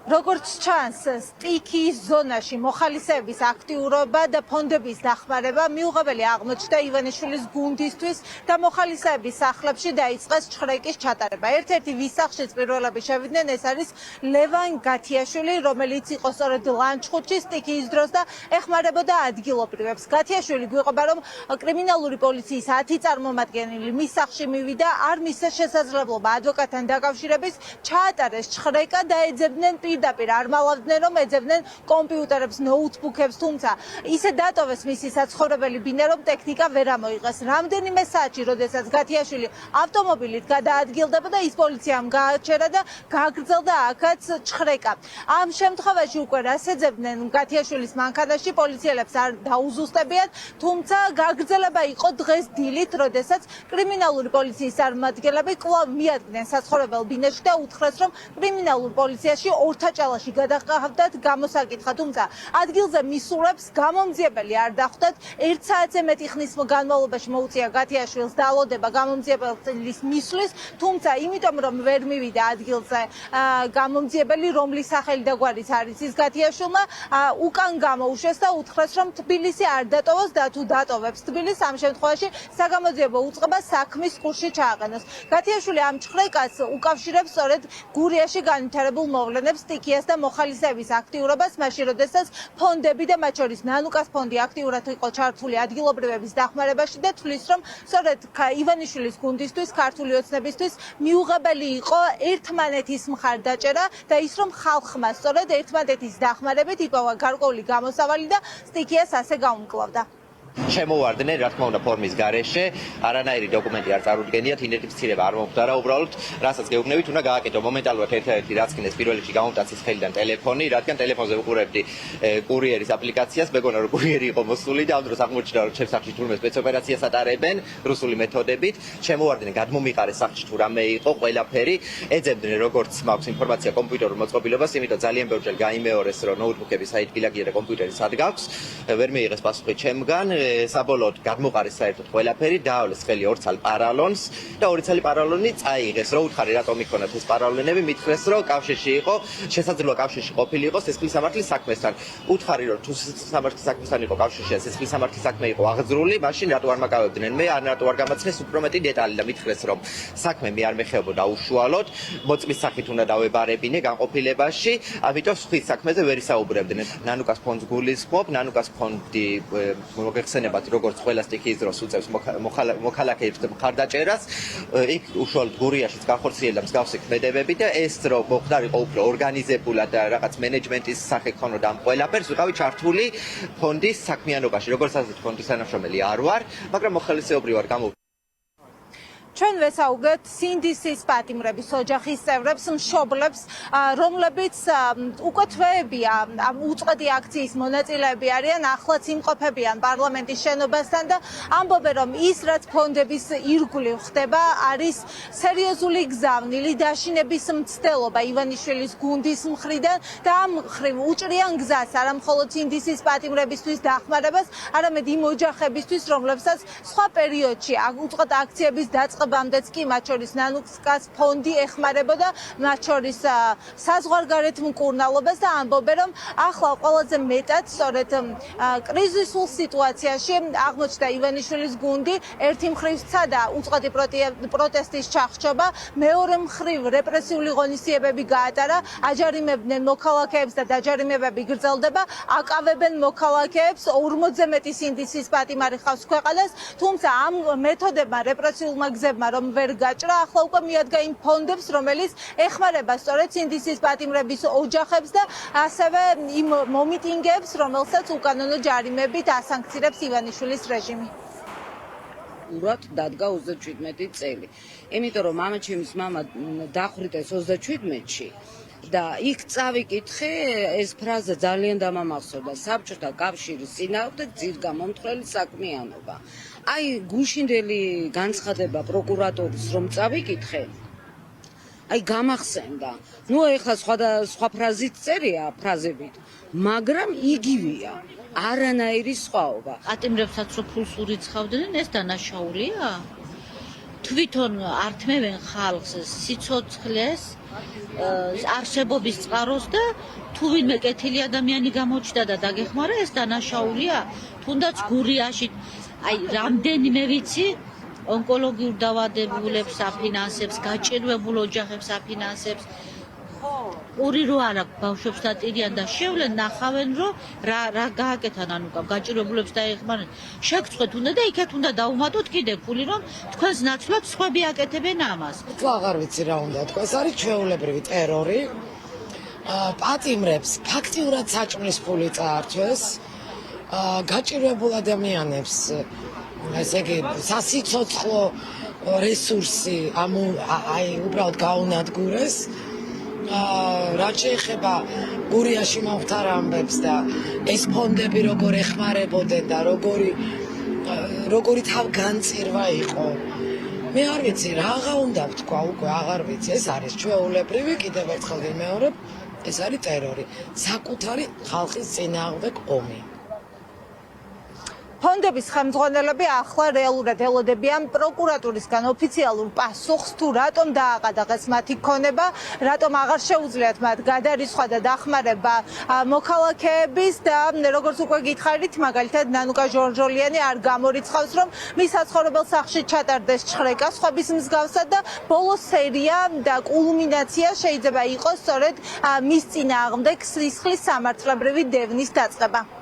როგორც ჩანს, სტიქიის ზონაში მოხალისეების აქტიურობა და ფონდების დახმარება მიუღებელი აღმოჩნდა ივანიშვილის გუნდისთვის და მოხალისეების სახლებში დაიწყეს ჩხრეკის ჩატარება. ერთ-ერთი ვის სახლშიც პირველები შევიდნენ, ეს არის ლევან გათიაშვილი, რომელიც იყო სწორედ ლანჩხუთში სტიქიის დროს და ეხმარებოდა ადგილობრივებს. გათიაშვილი გვიყვება, რომ კრიმინალური პოლიციის 10 წარმომადგენელი მის სახლში მივიდა, არ მისცა შესაძლებლობა ადვოკატთან დაკავშირების, ჩაატარეს ჩხრეკა და ეძებდნენ პირდაპირ არ მალავდნენ, რომ ეძებდნენ კომპიუტერებს, ნოუთბუქებს, თუმცა ისე დატოვეს მისი საცხოვრებელი ბინა, რომ ტექნიკა ვერ ამოიღეს. რამდენიმე საათში, როდესაც გათიაშვილი ავტომობილით გადაადგილდებოდა, ის პოლიციამ გააჩერა და გააგრძელდა აქაც ჩხრეკა. ამ შემთხვევაში უკვე რას ეძებდნენ გათიაშვილის მანქანაში, პოლიციელებს არ დაუზუსტებიათ, თუმცა გაგრძელება იყო დღეს დილით, როდესაც კრიმინალური პოლიციის წარმომადგენლები კვლავ მიადგნენ საცხოვრებელ ბინაში და უთხრეს, რომ კრიმინალურ პოლიციაში ორთაჭალაში გადაყავდათ გამოსაკითხა, თუმცა ადგილზე მისულებს გამომძიებელი არ დახვდათ. 1 საათზე მეტი ხნის განმავლობაში მოუწია გათიაშვილს დაალოდება გამომძიებლის მისვლის, თუმცა იმიტომ რომ ვერ მივიდა ადგილზე გამომძიებელი, რომლის სახელი და გვარიც არის ის გათიაშვილმა, უკან გამოუშვეს და უთხრეს, რომ თბილისი არ დატოვოს და თუ დატოვებს თბილისს, ამ შემთხვევაში საგამოძიებო უწყება საქმის ყურში ჩააყენოს. გათიაშვილი ამ ჩხრეკას უკავშირებს სწორედ გურიაში განვითარებულ მოვლენებს, სტიქიას და მოხალისეების აქტიურობას, მაშინ როდესაც ფონდები და მათ შორის ნანუკას ფონდი აქტიურად იყო ჩართული ადგილობრივების დახმარებაში და თვლის, რომ სწორედ ივანიშვილის გუნდისთვის, ქართული ოცნებისთვის მიუღებელი იყო ერთმანეთის მხარდაჭერა და ის, რომ ხალხმა სწორედ ერთმანეთის დახმარებით იპოვა გარკვეული გამოსავალი და სტიქიას ასე გაუმკლავდა. შემოვარდნენ, რა თქმა უნდა, ფორმის გარეშე, არანაირი დოკუმენტი არ წარუდგენიათ, იდენტიფიცირება არ მომხდარა, უბრალოდ რასაც გეუბნებით, უნდა გააკეთო მომენტალურად ერთ-ერთი რაც კიდეს პირველ რიგში გამომტაცის ხელიდან ტელეფონი, რადგან ტელეფონზე ვუყურებდი კურიერის აპლიკაციას, მეგონა რომ კურიერი იყო მოსული და ამ დროს აღმოჩნდა, რომ ჩემს სახლში თურმე სპეცოპერაციას ატარებენ რუსული მეთოდებით. შემოვარდნენ, გადმომიყარეს სახლში თუ რამე იყო, ყველაფერი, ეძებდნენ როგორც მაქვს ინფორმაცია კომპიუტერულ მოწყობილობას, იმიტომ ძალიან ბევრჯერ გაიმეორეს, რომ ნოუთბუქები საიდგილაკია და კომპიუტერი სად გაქვს, ვერ მიიღეს პასუხი ჩემგან. საბოლოოდ გადმოყარეს საერთოდ ყველაფერი, დაავლეს ხელი 2 წალ პარალონს და 2 წალი პარალონი წაიღეს. რო უთხარი რატომ იქონათ ეს პარალონები, მითხრეს, რომ კავშირში იყო, შესაძლოა კავშირში ყოფილი იყოს სისხლის სამართლის საქმესთან. უთხარი რომ თუ სისხლის სამართლის საქმესთან იყო კავშირში, სისხლის სამართლის საქმე იყო აღძრული, მაშინ რატო არ მაკავებდნენ? მე რატო არ გამაცნეს უფრო მეტი დეტალი და მითხრეს, რომ საქმე მე არ მეხეობოდა უშუალოდ, მოწმის სახით უნდა დავებარებინე განყოფილებაში, ამიტომ სხვის საქმეზე ვერ ისაუბრებდნენ. ნანუკას ფონდს გულისხმობ, ნანუკას ფონდი მოგეხსენებათ, როგორც ყველა სტიქიის დროს უწევს მოქალაქეებს მხარდაჭერას, იქ უშუალოდ გურიაშიც განხორციელდა მსგავსი ქმედებები და ეს რომ მოხდარიყო უფრო ორგანიზებულად და რაღაც მენეჯმენტის სახე ქონოდა ამ ყველაფერს, ვიყავი ჩართული ფონდის საქმიანობაში. როგორც ასეთ ფონდის თანამშრომელი არ ვარ, მაგრამ მოხალისეობრივ ვარ გამოვიდა. ჩვენ ვესაუბრეთ სინდისის პატიმრების ოჯახის წევრებს, მშობლებს, რომლებიც უკვე თვეებია ამ უწყედი აქციის მონაწილეები არიან, ახლაც იმყოფებიან პარლამენტის შენობასთან და ამბობენ, რომ ის, რაც ფონდების ირგვლივ ხდება, არის სერიოზული გზავნილი დაშინების მცდელობა ივანიშვილის გუნდის მხრიდან და ამ მხრივ უჭრიან გზას არა მხოლოდ სინდისის პატიმრებისთვის დახმარებას, არამედ იმ ოჯახებისთვის, რომლებსაც სხვა პერიოდში უწყედი აქციების დაწყება ბამდეც კი მათ შორის ნანუკას ფონდი ეხმარებოდა, მათ შორის საზღვარგარეთ მკურნალობას და ამბობენ, რომ ახლა ყველაზე მეტად სწორედ კრიზისულ სიტუაციაში აღმოჩნდა ივანიშვილის გუნდი, ერთი მხრივ სცადა უწყედი პროტესტის ჩახშობა, მეორე მხრივ რეპრესიული ღონისძიებები გაატარა, აჯარიმებდნენ მოქალაქეებს და დაჯარიმებები გრძელდება, აკავებენ მოქალაქეებს, 40-ზე მეტი სინდისის პატიმარი ხავს ქვეყანას, თუმცა ამ მეთოდებმა რეპრესიულმა გზებმა რომ ვერ გაჭრა, ახლა უკვე მიადგა იმ ფონდებს, რომელიც ეხმარება სწორედ სინდისის პატიმრების ოჯახებს და ასევე იმ მომიტინგეებს, რომელსაც უკანონო ჯარიმებით ასანქცირებს ივანიშვილის რეჟიმი. ურად დადგა 37 წელი. იმიტომ რომ მამაჩემის მამა დახვრიტეს 37-ში და იქ წავიკითხე, ეს ფრაზა ძალიან დამამახსოვრდა, საბჭოთა კავშირის წინააღმდეგ ძირგამომთვლელი საქმიანობა. აი გუშინდელი განცხადება პროკურატურის რომ წავიკითხე, აი გამახსენდა. ნუ ეხლა სხვა ფრაზით წერია ფრაზებით, მაგრამ იგივეა. არანაირი სხვაობა. პატიმრებსაც რო ფულს ურიცხავდნენ, ეს დანაშაულია? თვითონ ართმევენ ხალხს სიცოცხლეს, არსებობის წყაროს და თუ ვინმე კეთილი ადამიანი გამოჩნდა და დაგეხმარა, ეს დანაშაულია, თუნდაც გურიაში, აი რამდენიმე ვიცი ონკოლოგიურ დაავადებულებს აფინანსებს, გაჭირვებულ ოჯახებს აფინანსებს. ორი რო არა ბავშვებს დატირიან და შევლენ ნახავენ რომ რა გააკეთან ანუ გაჭირვებულებს დაეხმარნენ. შეგწყვეთ უნდა და იქეთ უნდა დაუმატოთ კიდე ფული რომ თქვენს ნაცვლად სხვები აკეთებენ ამას. აღარ ვიცი რა უნდა თქვა, ეს არის ჩვეულებრივი ტერორი. პატიმრებს ფაქტიურად საჭმლის ფული წაართვეს. გაჭირვებულ ადამიანებს ესე იგი სასიცოცხლო რესურსი აი უბრალოდ გაუნადგურეს. რაც შეეხება გურიაში მომხდარ ამბებს და ეს ფონდები როგორ ეხმარებოდნენ და როგორი თავგანწირვა იყო. მე არ ვიცი რაღა უნდა ვთქვა, უკვე აღარ ვიცი, ეს არის ჩვეულებრივი, კიდევ ერთხელ ვიმეორებ, ეს არის ტერორი, საკუთარი ხალხის წინააღმდეგ ომი. ფონდების ხელმძღვანელები ახლა რეალურად ელოდებიან პროკურატურისგან ოფიციალურ პასუხს თუ რატომ დააყადაღეს მათი ქონება, რატომ აღარ შეუძლიათ მათ გადარისხვა და დახმარება მოქალაქეების და როგორც უკვე გითხარით, მაგალითად ნანუკა ჟორჟოლიანი არ გამორიცხავს, რომ მის საცხოვრებელ სახლში ჩატარდეს ჩხრეკა სხვების მსგავსად და ბოლო სერია და კულმინაცია შეიძლება იყოს სწორედ მის წინააღმდეგ სისხლის სამართლებრივი დევნის დაწყება.